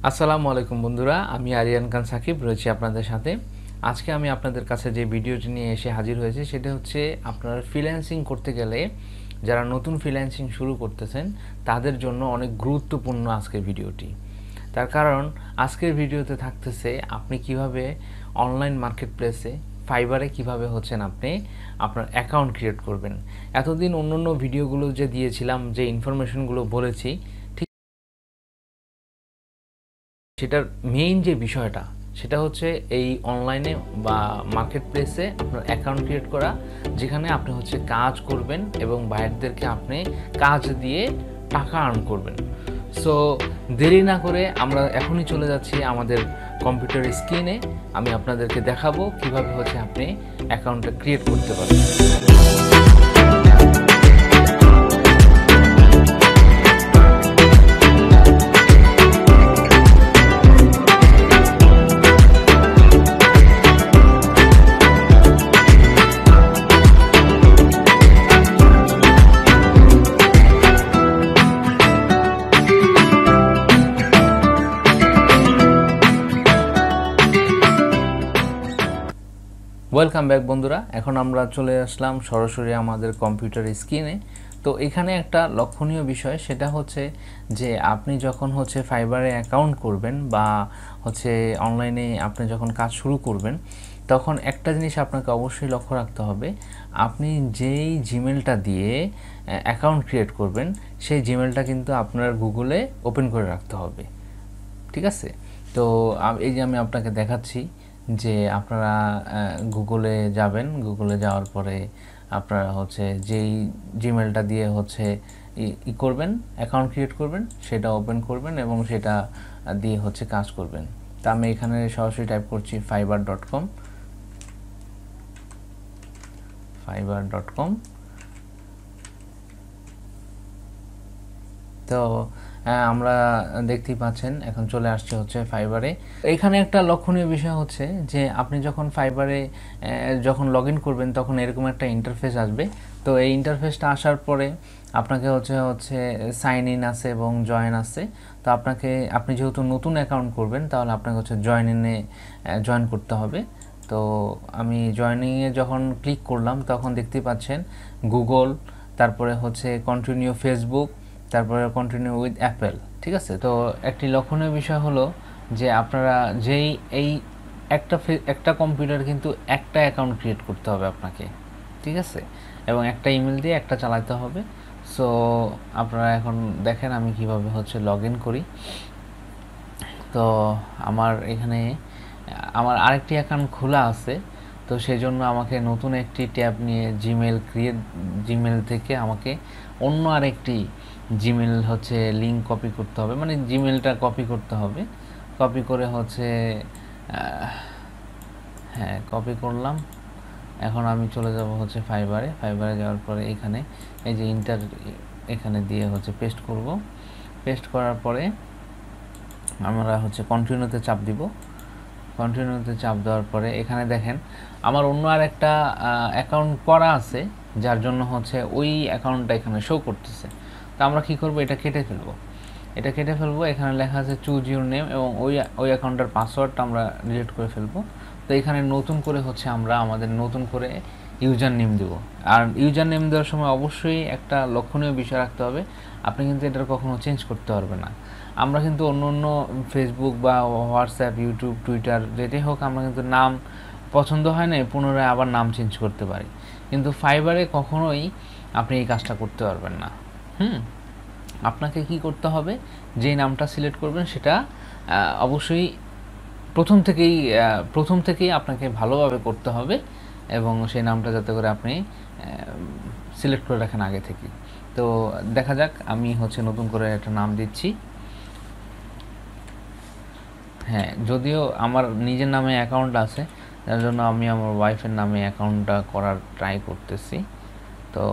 আসসালামু আলাইকুম বন্ধুরা, আমি আরিয়ান খান সাকিব রয়েছি আপনাদের সাথে। আজকে আমি আপনাদের কাছে যে ভিডিওটি নিয়ে এসে হাজির হয়েছি সেটা হচ্ছে আপনারা ফ্রিল্যান্সিং করতে গেলে যারা নতুন ফ্রিল্যান্সিং শুরু করতেছেন তাদের জন্য অনেক গুরুত্বপূর্ণ আজকের ভিডিওটি। তার কারণ আজকের ভিডিওতে থাকতেছে আপনি কিভাবে অনলাইন মার্কেটপ্লেসে ফাইবারে কিভাবে হচ্ছেন আপনি আপনার অ্যাকাউন্ট ক্রিয়েট করবেন। এতদিন অন্য ভিডিওগুলো যে দিয়েছিলাম, যে ইনফরমেশনগুলো বলেছি, সেটার মেইন যে বিষয়টা সেটা হচ্ছে এই অনলাইনে বা মার্কেট প্লেসে আপনার অ্যাকাউন্ট ক্রিয়েট করা, যেখানে আপনি হচ্ছে কাজ করবেন এবং বাইরেদেরকে আপনি কাজ দিয়ে টাকা আর্ন করবেন। সো দেরি না করে আমরা এখনই চলে যাচ্ছি আমাদের কম্পিউটার স্ক্রিনে। আমি আপনাদেরকে দেখাবো কিভাবে হচ্ছে আপনি অ্যাকাউন্টটা ক্রিয়েট করতে পারবেন। ওয়েলকাম ব্যাক বন্ধুরা, এখন আমরা চলে আসলাম সরাসরি আমাদের কম্পিউটার স্ক্রিনে। তো এখানে একটা লক্ষণীয় বিষয় সেটা হচ্ছে যে আপনি যখন হচ্ছে ফাইবারে অ্যাকাউন্ট করবেন বা হচ্ছে অনলাইনে আপনি যখন কাজ শুরু করবেন, তখন একটা জিনিস আপনাকে অবশ্যই লক্ষ্য রাখতে হবে, আপনি যেই জিমেলটা দিয়ে অ্যাকাউন্ট ক্রিয়েট করবেন সেই জিমেলটা কিন্তু আপনার গুগলে ওপেন করে রাখতে হবে। ঠিক আছে? তো এই যে আমি আপনাকে দেখাচ্ছি যে আপনারা গুগলে যাবেন, গুগলে যাওয়ার পরে আপনারা হচ্ছে যেই জিমেলটা দিয়ে হচ্ছে করবেন, অ্যাকাউন্ট ক্রিয়েট করবেন, সেটা ওপেন করবেন এবং সেটা দিয়ে হচ্ছে কাজ করবেন। তা আমি এখানে সরাসরি টাইপ করছি fiverr.com। তো আমরা দেখতেই পাচ্ছেন এখন চলে আসছে হচ্ছে ফাইবারে। এখানে একটা লক্ষণীয় বিষয় হচ্ছে যে আপনি যখন ফাইবারে যখন লগ ইন করবেন তখন এরকম একটা ইন্টারফেস আসবে। তো এই ইন্টারফেসটা আসার পরে আপনাকে হচ্ছে সাইন ইন আছে এবং জয়েন আছে। তো আপনি যেহেতু নতুন অ্যাকাউন্ট করবেন তাহলে আপনাকে হচ্ছে জয়েন করতে হবে। তো আমি জয়েনিংয়ে যখন ক্লিক করলাম তখন দেখতেই পাচ্ছেন গুগল, তারপরে হচ্ছে কন্টিনিউ ফেসবুক, তারপরে কন্টিনিউ উইথ অ্যাপেল। ঠিক আছে? তো একটি লক্ষণীয় বিষয় হলো যে আপনারা যেই এই একটা কম্পিউটার কিন্তু একটা অ্যাকাউন্ট ক্রিয়েট করতে হবে আপনাকে। ঠিক আছে? এবং একটা ইমেল দিয়ে একটা চালাতে হবে। সো আপনারা এখন দেখেন আমি কিভাবে হচ্ছে লগ ইন করি। তো আমার এখানে আমার আরেকটি অ্যাকাউন্ট খোলা আছে, তো সেই জন্য আমাকে নতুন একটি ট্যাব নিয়ে জিমেল থেকে আমাকে অন্য আরেকটি জিমেল হচ্ছে লিঙ্ক কপি করতে হবে, মানে জিমেলটা কপি করতে হবে। কপি করে হচ্ছে কপি করলাম। এখন আমি চলে যাব হচ্ছে ফাইবারে যাওয়ার পরে এখানে এই যে এখানে দিয়ে হচ্ছে পেস্ট করব। পেস্ট করার পরে আমরা হচ্ছে কন্টিনিউতে চাপ দিব। কন্টিনিউতে চাপ দেওয়ার পরে এখানে দেখেন আমার অন্য আর একটা অ্যাকাউন্ট করা আছে, যার জন্য হচ্ছে ওই অ্যাকাউন্টটা এখানে শো করতেছে। তো আমরা কি করব, এটা কেটে ফেলবো। এখানে লেখা আছে চুজ ইউর নেম এবং ওই অ্যাকাউন্টের পাসওয়ার্ডটা আমরা ডিলিট করে ফেলবো। তো এখানে নতুন করে হচ্ছে আমরা আমাদের নতুন করে ইউজার নেম দেবো। আর ইউজার নেম দেওয়ার সময় অবশ্যই একটা লক্ষণীয় বিষয় রাখতে হবে, আপনি কিন্তু এটার কখনো চেঞ্জ করতে পারবেন না। আমরা কিন্তু অন্য ফেসবুক বা হোয়াটসঅ্যাপ, ইউটিউব, টুইটার যেটাই হোক, আমরা কিন্তু নাম পছন্দ হয় না পুনরায় আবার নাম চেঞ্জ করতে পারি, কিন্তু ফাইবারে কখনোই আপনি এই কাজটা করতে পারবেন না। আপনাকে কি করতে হবে, যেই নামটা সিলেক্ট করবেন সেটা অবশ্যই প্রথম থেকেই আপনাকে ভালোভাবে করতে হবে এবং সেই নামটা যাতে করে আপনি সিলেক্ট করে রাখেন আগে থেকে। তো দেখা যাক, আমি হচ্ছে নতুন করে একটা নাম দিচ্ছি। যদিও আমার নিজের নামে অ্যাকাউন্ট আছে, যার জন্য আমি আমার ওয়াইফের নামে অ্যাকাউন্টটা করার ট্রাই করতেছি। তো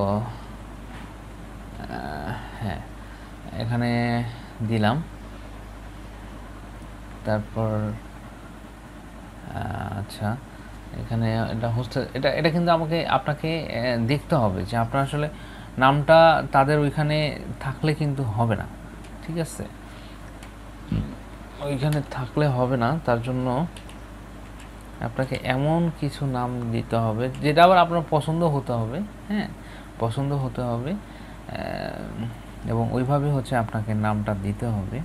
এখানে দিলাম, তারপর আচ্ছা এখানে এটা কিন্তু আপনাকে দেখতে হবে যে আপনার আসলে নামটা তাদের ওইখানে থাকলে কিন্তু হবে না। ঠিক আছে? ওইখানে থাকলে হবে না, তার জন্য আপনাকে এমন কিছু নাম দিতে হবে যেটা আবার আপনার পছন্দ হতে হবে। হ্যাঁ, পছন্দ হতে হবে এবং ওইভাবে হচ্ছে আপনাকে নামটা দিতে হবে।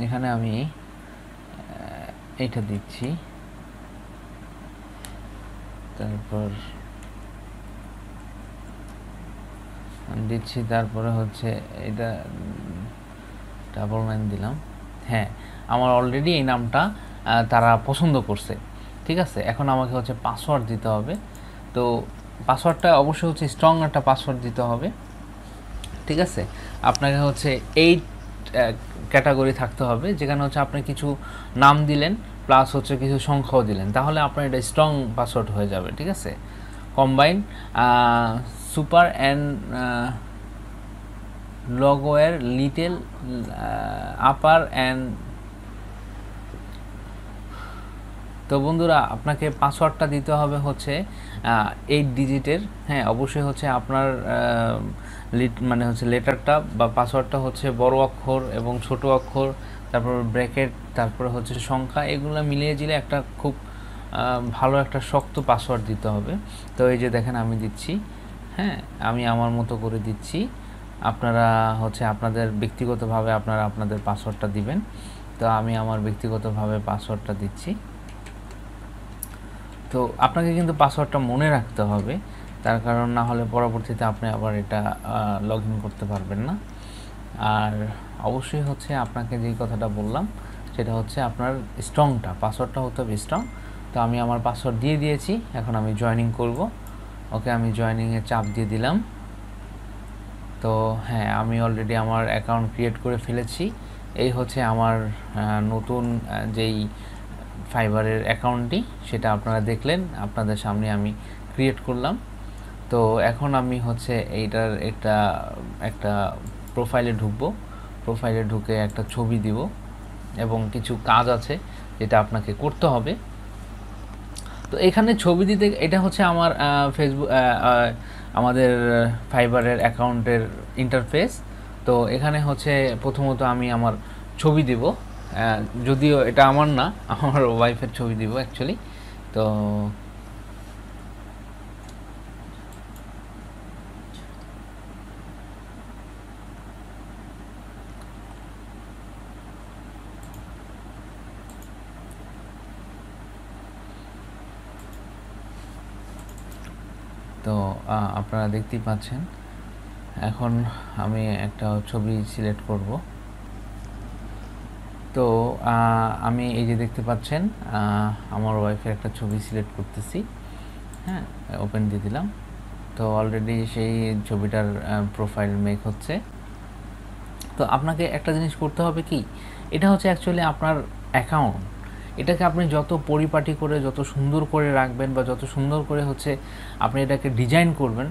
এখানে আমি এইটা দিচ্ছি, তারপর দিচ্ছি, তারপরে হচ্ছে এটা ডাবল লাইন দিলাম। হ্যাঁ, আমার অলরেডি এই নামটা তারা পছন্দ করছে। ঠিক আছে, এখন আমাকে হচ্ছে পাসওয়ার্ড দিতে হবে। তো পাসওয়ার্ডটা অবশ্যই হচ্ছে স্ট্রং একটা পাসওয়ার্ড দিতে হবে। ঠিক আছে, আপনাকে হচ্ছে 8 ক্যাটাগরি থাকতে হবে, যেখানে হচ্ছে আপনি কিছু নাম দিলেন প্লাস হচ্ছে কিছু সংখ্যাও দিলেন, তাহলে আপনার এটা স্ট্রং পাসওয়ার্ড হয়ে যাবে। ঠিক আছে, কম্বাইন সুপার অ্যান্ড লগোয়ের লিটেল আপার অ্যান্ড। তো বন্ধুরা, আপনাকে পাসওয়ার্ডটা দিতে হবে হচ্ছে 8 ডিজিটের। হ্যাঁ, অবশ্যই হচ্ছে আপনার মানে হচ্ছে লেটারটা বা পাসওয়ার্ডটা হচ্ছে বড় অক্ষর এবং ছোট অক্ষর, তারপর ব্র্যাকেট, তারপরে হচ্ছে সংখ্যা, এগুলো মিলিয়ে দিলে একটা খুব ভালো একটা শক্ত পাসওয়ার্ড দিতে হবে। তো এই যে দেখেন আমি দিচ্ছি। হ্যাঁ, আমি আমার মতো করে দিচ্ছি। আপনারা হচ্ছে আপনাদের ব্যক্তিগতভাবে আপনারা আপনাদের পাসওয়ার্ডটা দিবেন। তো আমি আমার ব্যক্তিগতভাবে পাসওয়ার্ডটা দিচ্ছি। তো আপনাকে কিন্তু পাসওয়ার্ডটা মনে রাখতে হবে, তার কারণ না হলে পরবর্তীতে আপনি আবার এটা লগ ইন করতে পারবেন না। আর অবশ্যই হচ্ছে আপনাকে যেই কথাটা বললাম সেটা হচ্ছে আপনার স্ট্রংটা, পাসওয়ার্ডটা হতে হবে স্ট্রং। তো আমি আমার পাসওয়ার্ড দিয়ে দিয়েছি, এখন আমি জয়েনিং করব। ওকে, আমি জয়েনিংয়ে চাপ দিয়ে দিলাম। তো হ্যাঁ, আমি অলরেডি আমার অ্যাকাউন্ট ক্রিয়েট করে ফেলেছি। এই হচ্ছে আমার নতুন যেই ফাইবারের অ্যাকাউন্টটি, সেটা আপনারা দেখলেন, আপনাদের সামনে আমি ক্রিয়েট করলাম। তো এখন আমি হচ্ছে এইটার একটা প্রোফাইলে ঢুকবো। প্রোফাইলে ঢুকে একটা ছবি দিব এবং কিছু কাজ আছে যেটা আপনাকে করতে হবে। তো এখানে ছবি দিতে, এটা হচ্ছে আমার ফেসবুক আমাদের ফাইবারের অ্যাকাউন্টের ইন্টারফেস। তো এখানে হচ্ছে প্রথমত আমি আমার ছবি দিব, যদিও এটা আমার না, আমার ওয়াইফের ছবি দিব অ্যাকচুয়ালি। তো তো আপনারা দেখতেই পাচ্ছেন, এখন আমি একটা ছবি সিলেক্ট করব। তো আমি এই যে দেখতে পাচ্ছেন আমার ওয়াইফের একটা ছবি সিলেক্ট করতেছি। হ্যাঁ, ওপেন দিয়ে দিলাম। তো অলরেডি সেই ছবিটার প্রোফাইল মেক হচ্ছে। তো আপনাকে একটা জিনিস করতে হবে কি, এটা হচ্ছে অ্যাকচুয়ালি আপনার অ্যাকাউন্ট। এটাকে আপনি যত পরিপাটি করে, যত সুন্দর করে রাখবেন বা যত সুন্দর করে হচ্ছে আপনি এটাকে ডিজাইন করবেন,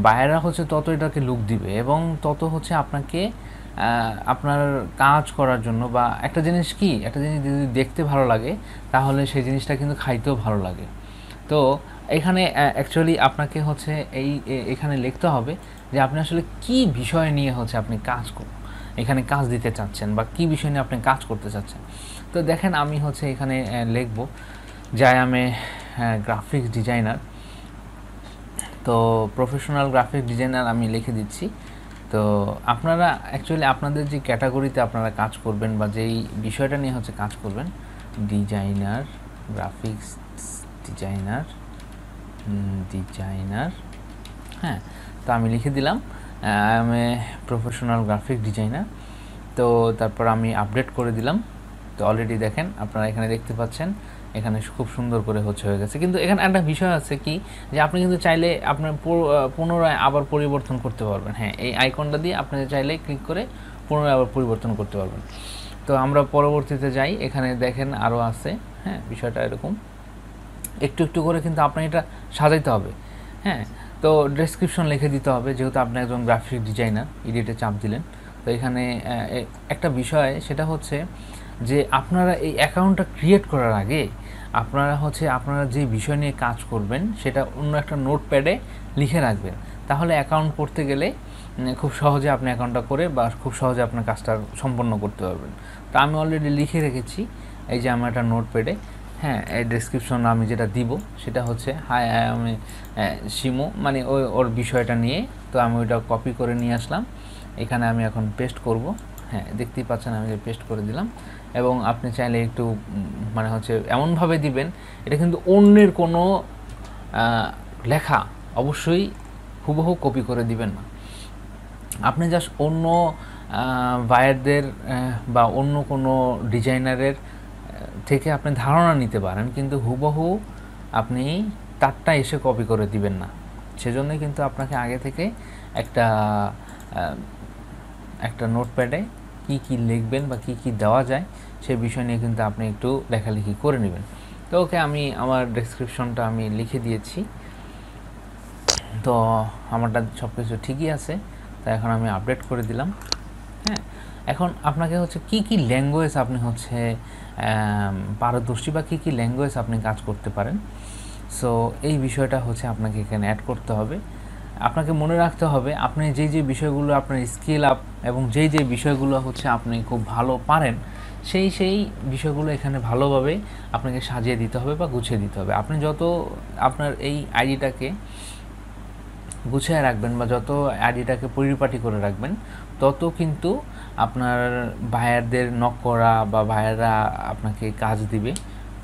বাইরেরা হচ্ছে তত এটাকে লুক দিবে এবং তত হচ্ছে আপনাকে আপনার কাজ করার জন্য, বা একটা জিনিস কি, একটা জিনিস যদি দেখতে ভালো লাগে তাহলে সেই জিনিসটা কিন্তু খাইতেও ভালো লাগে। তো এখানে অ্যাকচুয়ালি আপনাকে হচ্ছে এখানে লিখতে হবে যে আপনি আসলে কি বিষয় নিয়ে হচ্ছে আপনি এখানে কাজ দিতে চাচ্ছেন বা কি বিষয় নিয়ে আপনি কাজ করতে চাচ্ছেন। তো দেখেন আমি হচ্ছে এখানে লিখব যে I M A graphics designer. তো প্রফেশনাল গ্রাফিক ডিজাইনার আমি লিখে দিচ্ছি। তো আপনারা অ্যাকচুয়ালি আপনাদের যে ক্যাটাগরিতে আপনারা কাজ করবেন বা যেই বিষয়টা নিয়ে হচ্ছে কাজ করবেন, ডিজাইনার, গ্রাফিক্স ডিজাইনার, হ্যাঁ, তো আমি লিখে দিলাম I M a professional graphic designer. তো তারপর আমি আপডেট করে দিলাম। তো অলরেডি দেখেন আপনারা এখানে দেখতে পাচ্ছেন, এখানে খুব সুন্দর করে হয়ে গেছে। কিন্তু এখানে একটা বিষয় আছে কি, যে আপনি কিন্তু চাইলে আপনার পুনরায় আবার পরিবর্তন করতে পারবেন। হ্যাঁ, এই আইকনটা দিয়ে আপনি চাইলে ক্লিক করে পুনরায় আবার পরিবর্তন করতে পারবেন। তো আমরা পরবর্তীতে যাই, এখানে দেখেন আরও আছে। হ্যাঁ, বিষয়টা এরকম একটু একটু করে কিন্তু আপনার এটা সাজাইতে হবে। হ্যাঁ, তো ডেসক্রিপশন লিখে দিতে হবে, যেহেতু আপনি একজন গ্রাফিক ডিজাইনার, এডিটে চাপ দিলেন। তো এখানে একটা বিষয়, সেটা হচ্ছে যে আপনারা এই অ্যাকাউন্টটা ক্রিয়েট করার আগে আপনারা হচ্ছে আপনারা যে বিষয় নিয়ে কাজ করবেন সেটা অন্য একটা নোটপ্যাডে লিখে রাখবেন, তাহলে অ্যাকাউন্ট করতে গেলে খুব সহজে আপনি অ্যাকাউন্টটা করে বা খুব সহজে আপনার কাজটা সম্পন্ন করতে পারবেন। তো আমি অলরেডি লিখে রেখেছি এই যে আমার একটা নোটপ্যাডে। হ্যাঁ, এই ডেসক্রিপশন আমি যেটা দিব সেটা হচ্ছে হাই আমি শিমু, মানে ওর বিষয়টা নিয়ে। তো আমি ওইটা কপি করে নিয়ে আসলাম, এখানে আমি এখন পেস্ট করব। হ্যাঁ, দেখতেই পাচ্ছেন আমি পেস্ট করে দিলাম। এবং আপনি চাইলে একটু মানে হচ্ছে এমনভাবে দিবেন, এটা কিন্তু অন্যের কোনো লেখা অবশ্যই হুবহু কপি করে দিবেন না। আপনি জাস্ট অন্য বায়ারদের বা অন্য কোনো ডিজাইনারের থেকে আপনি ধারণা নিতে পারেন, কিন্তু হুবহু আপনি তারটা এসে কপি করে দিবেন না। সেজন্যই কিন্তু আপনাকে আগে থেকে একটা নোটপ্যাডে কি কি লিখবেন বা কি কি দেওয়া যায় সেই বিষয় নিয়ে কিন্তু আপনি একটু লেখালেখি করে নেবেন। তো ওকে, আমি আমার ডেসক্রিপশনটা আমি লিখে দিয়েছি, তো আমারটা সব কিছু ঠিকই আছে। তো এখন আমি আপডেট করে দিলাম। হ্যাঁ, এখন আপনাকে হচ্ছে কি কি ল্যাঙ্গুয়েজ আপনি হচ্ছে পারদর্শী বা কি কি ল্যাঙ্গুয়েজ আপনি কাজ করতে পারেন, সো এই বিষয়টা হচ্ছে আপনাকে এখানে অ্যাড করতে হবে। আপনাকে মনে রাখতে হবে আপনি যেই যে বিষয়গুলো আপনার স্কিল আপ এবং যেই যে বিষয়গুলো হচ্ছে আপনি খুব ভালো পারেন, সেই বিষয়গুলো এখানে ভালোভাবে আপনাকে সাজিয়ে দিতে হবে বা গুছিয়ে দিতে হবে। আপনি যত আপনার এই আইডিটাকে গুছিয়ে রাখবেন বা যত আইডিটাকে পরিপাটি করে রাখবেন, তত কিন্তু আপনার বায়ারদের নক করা বা বায়াররা আপনাকে কাজ দিবে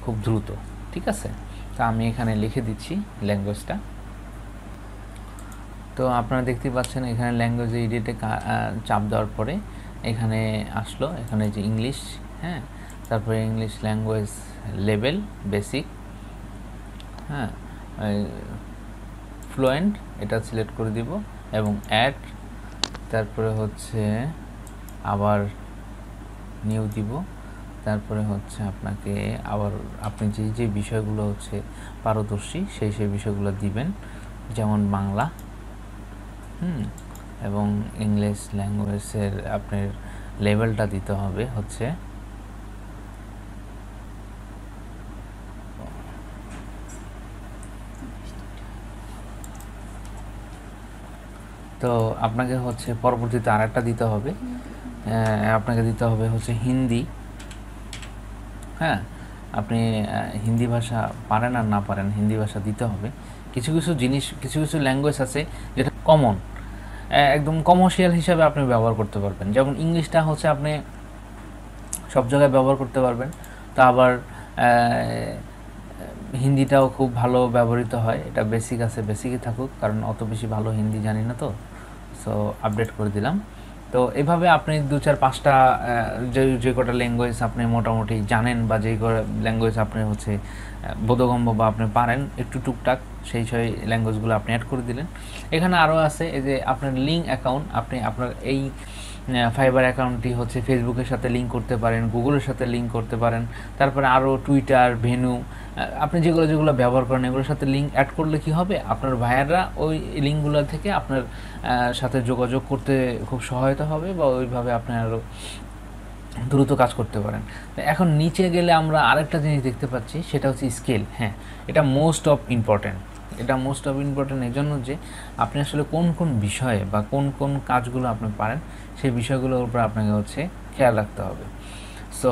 খুব দ্রুত। ঠিক আছে, তো আমি এখানে লিখে দিচ্ছি ল্যাঙ্গুয়েজটা। তো আপনারা দেখতেই পাচ্ছেন এখানে ল্যাঙ্গুয়েজ এডিটে চাপ দেওয়ার পরে এখানে আসলো, এখানে যে ইংলিশ, হ্যাঁ, তারপরে ইংলিশ ল্যাঙ্গুয়েজ লেভেল বেসিক, হ্যাঁ, ফ্লুয়েন্ট এটা সিলেক্ট করে দিব এবং অ্যাড, তারপরে হচ্ছে আবার নিউ দিব, তারপরে হচ্ছে আপনাকে আবার আপনি যে বিষয়গুলো হচ্ছে পারদর্শী সেই বিষয়গুলো দিবেন, যেমন বাংলা, এবং ইংলিশ ল্যাঙ্গুয়েজের আপনার লেভেলটা দিতে হবে হচ্ছে তো আপনাকে হচ্ছে পরবর্তীতে আরেকটা দিতে হবে, আপনাকে দিতে হবে হচ্ছে হিন্দি। হ্যাঁ, আপনি হিন্দি ভাষা পারেন আর না পারেন, হিন্দি ভাষা দিতে হবে। কিছু কিছু ল্যাঙ্গুয়েজ আছে যেটা কমন, একদম কমার্শিয়াল হিসাবে আপনি ব্যবহার করতে পারবেন, যেমন ইংলিশটা হচ্ছে আপনি সব জায়গায় ব্যবহার করতে পারবেন। তা আবার হিন্দিটাও খুব ভালো ব্যবহৃত হয়, এটা বেসিক আছে, বেসিকই থাকুক, কারণ অত বেশি ভালো হিন্দি জানি না। তো সো আপডেট করে দিলাম। তো এভাবে আপনি 2-4-5টা যে কটা ল্যাঙ্গুয়েজ আপনি মোটামুটি জানেন বা যেই ল্যাঙ্গুয়েজ আপনি হচ্ছে বোধগম্য বা আপনি পারেন একটু টুকটাক, সেই ল্যাঙ্গুয়েজগুলো আপনি অ্যাড করে দিলেন। এখানে আরও আছে এই যে আপনার লিঙ্ক অ্যাকাউন্ট, আপনি আপনার এই ফাইবার অ্যাকাউন্টটি হচ্ছে ফেসবুকের সাথে লিঙ্ক করতে পারেন, গুগলের সাথে লিঙ্ক করতে পারেন, তারপরে আরও টুইটার, ভেনু, আপনি যেগুলো ব্যবহার করেন এগুলোর সাথে লিঙ্ক অ্যাড করলে কি হবে, আপনার ভাইয়াররা ওই লিঙ্কগুলো থেকে আপনার সাথে যোগাযোগ করতে খুব সহায়তা হবে বা ওইভাবে আপনি আরও দ্রুত কাজ করতে পারেন। এখন নিচে গেলে আমরা আরেকটা জিনিস দেখতে পাচ্ছি, সেটা হচ্ছে স্কেল। হ্যাঁ, এটা মোস্ট অফ ইম্পর্ট্যান্ট এই জন্য যে আপনি আসলে কোন কোন বিষয়ে বা কোন কাজগুলো আপনি পারেন সেই বিষয়গুলোর উপর আপনাকে হচ্ছে খেয়াল রাখতে হবে। সো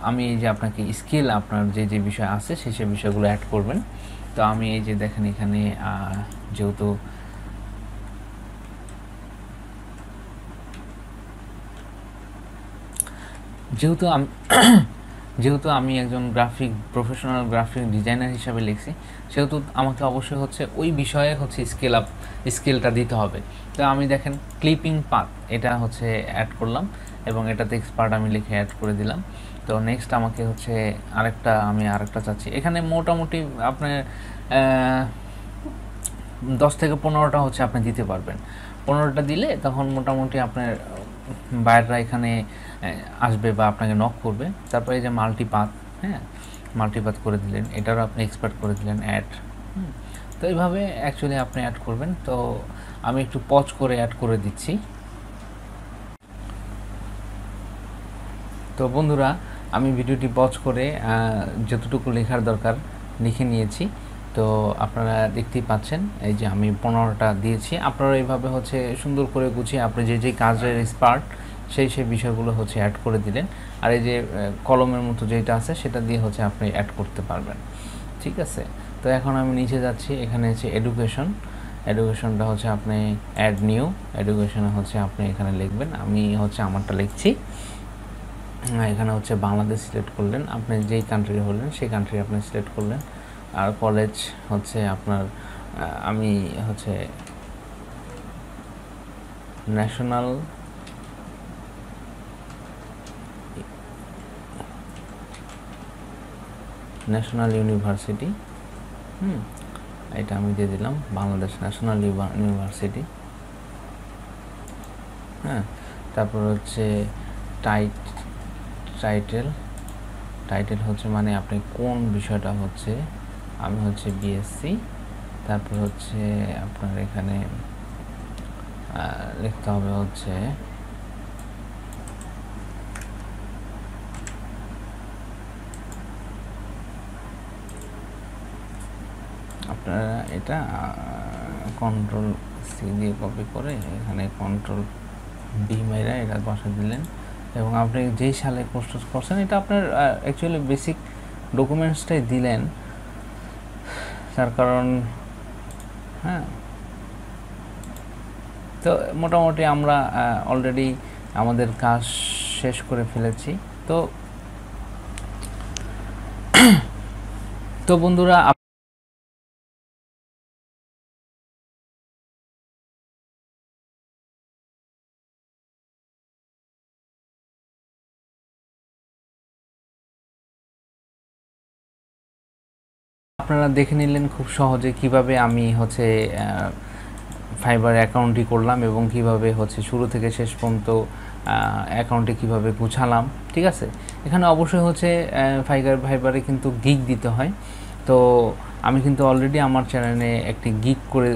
আমি এই যে আপনাকে স্কিল আপনার যে বিষয় আছে সেই বিষয়গুলো অ্যাড করবেন। তো আমি এই যে দেখেন এখানে যেহেতু আমি একজন প্রফেশনাল গ্রাফিক ডিজাইনার হিসাবে লিখছি, সেহেতু আমাকে অবশ্যই হচ্ছে ওই বিষয়ে হচ্ছে স্কেলটা দিতে হবে। তো আমি দেখেন ক্লিপিং পাথ এটা হচ্ছে অ্যাড করলাম এবং এটাতে এক্সপার্ট আমি লিখে অ্যাড করে দিলাম। তো নেক্সট আমাকে হচ্ছে আরেকটা চাচ্ছি, এখানে মোটামুটি আপনার 10 থেকে 15টা হচ্ছে আপনি দিতে পারবেন। 15টা দিলে তখন মোটামুটি আপনার বায়াররা এখানে আসবে বা আপনাকে নক করবে। তারপরে এই যে মাল্টিপাথ, হ্যাঁ, মাল্টিপাথ করে দিলেন, এটারও আপনি এক্সপার্ট করে দিলেন অ্যাড। তো এইভাবে অ্যাকচুয়ালি আপনি অ্যাড করবেন। তো আমি একটু পজ করে অ্যাড করে দিচ্ছি। তো বন্ধুরা, আমি ভিডিওটি পজ করে যতটুকু লেখার দরকার লিখে নিয়েছি। তো আপনারা দেখতেই পাচ্ছেন এই যে আমি 15টা দিয়েছি। আপনারা এইভাবে হচ্ছে সুন্দর করে গুছিয়ে আপনি যে কাজের এক্সপার্ট সেই বিষয়গুলো হচ্ছে অ্যাড করে দিলেন। আর এই যে কলমের মতো যেটা আছে সেটা দিয়ে হচ্ছে আপনি অ্যাড করতে পারবেন। ঠিক আছে, তো এখন আমি নিচে যাচ্ছি। এখানে হচ্ছে এডুকেশনটা হচ্ছে আপনি অ্যাড নিউ এডুকেশনে হচ্ছে আপনি এখানে লিখবেন। আমি হচ্ছে আমারটা লিখছি। এখানে হচ্ছে বাংলাদেশ সিলেক্ট করলেন, আপনি যেই কান্ট্রি হলেন সেই কান্ট্রি আপনি সিলেক্ট করলেন। আর কলেজ হচ্ছে আপনার আমি হচ্ছে ন্যাশনাল ইউনিভার্সিটি, এটা আমি দিয়ে দিলাম বাংলাদেশ ন্যাশনাল ইউনিভার্সিটি। হ্যাঁ, তারপর হচ্ছে টাইটেল হচ্ছে মানে আপনি কোন বিষয়টা হচ্ছে, আমি হচ্ছে বিএসসি। তারপর হচ্ছে আপনার এখানে লিখতে হবে হচ্ছে আপনারা এটা কন্ট্রোল সি দিয়ে কপি করে এখানে কন্ট্রোল বি মাইরা এটা বসা দিলেন। এবং আপনি যেই সালে কোর্স করছেন এটা আপনার অ্যাকচুয়ালি বেসিক ডকুমেন্টসটাই দিলেন, তার কারণ হ্যাঁ। তো মোটামুটি আমরা অলরেডি আমাদের কাজ শেষ করে ফেলেছি। তো বন্ধুরা, আপনারা দেখে নিলেন খুব সহজে কিভাবে আমি হচ্ছে ফাইবার অ্যাকাউন্টটি করলাম এবং কিভাবে হচ্ছে শুরু থেকে শেষ পর্যন্ত অ্যাকাউন্টে কিভাবে গুছালাম। ঠিক আছে, এখানে অবশ্যই হচ্ছে ফাইবারে কিন্তু গিগ দিতে হয়। তো আমি কিন্তু অলরেডি আমার চ্যানেলে একটি গিগ করে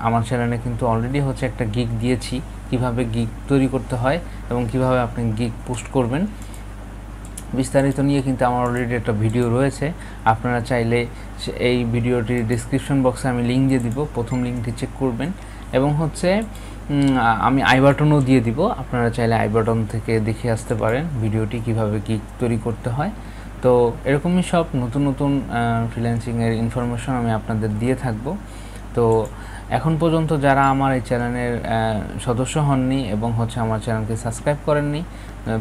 আমার চ্যানেলে কিন্তু অলরেডি হচ্ছে একটা গিগ দিয়েছি কিভাবে গিগ তৈরি করতে হয় এবং কিভাবে আপনি গিগ পোস্ট করবেন বিস্তারিত নিয়ে কিন্তু আমার অলরেডি একটা ভিডিও রয়েছে। আপনারা চাইলে এই ভিডিওটির ডেসক্রিপশন বক্সে আমি লিঙ্ক দিয়ে দিব, প্রথম লিঙ্কটি চেক করবেন। এবং হচ্ছে আমি আই বাটনও দিয়ে দিব, আপনারা চাইলে আই বাটন থেকে দেখে আসতে পারেন ভিডিওটি কিভাবে গিগ তৈরি করতে হয়। তো এরকমই সব নতুন ফ্রিল্যান্সিংয়ের ইনফরমেশন আমি আপনাদের দিয়ে থাকব। তো এখন পর্যন্ত যারা আমার এই চ্যানেলের সদস্য হননি এবং হচ্ছে আমার চ্যানেলকে সাবস্ক্রাইব করেননি,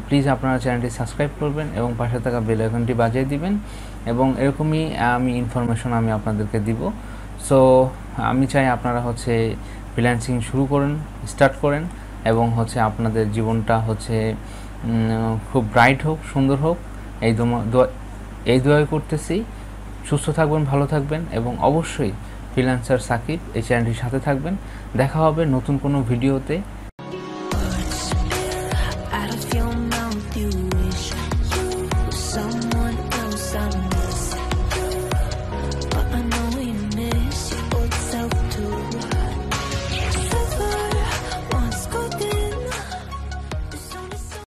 প্লিজ আপনারা চ্যানেলটি সাবস্ক্রাইব করবেন এবং পাশে থাকা বেল আইকনটি বাজিয়ে দিবেন। এবং এরকমই ইনফরমেশন আমি আপনাদেরকে দিব। সো আমি চাই আপনারা হচ্ছে ফ্রিল্যান্সিং স্টার্ট করেন এবং হচ্ছে আপনাদের জীবনটা হচ্ছে খুব ব্রাইট হোক, সুন্দর হোক, এই দোয়া করতেছি। সুস্থ থাকবেন, ভালো থাকবেন এবং অবশ্যই ফ্রিল্যান্সার সাকিব এই চ্যানেলটির সাথে থাকবেন। দেখা হবে নতুন কোনো ভিডিওতে।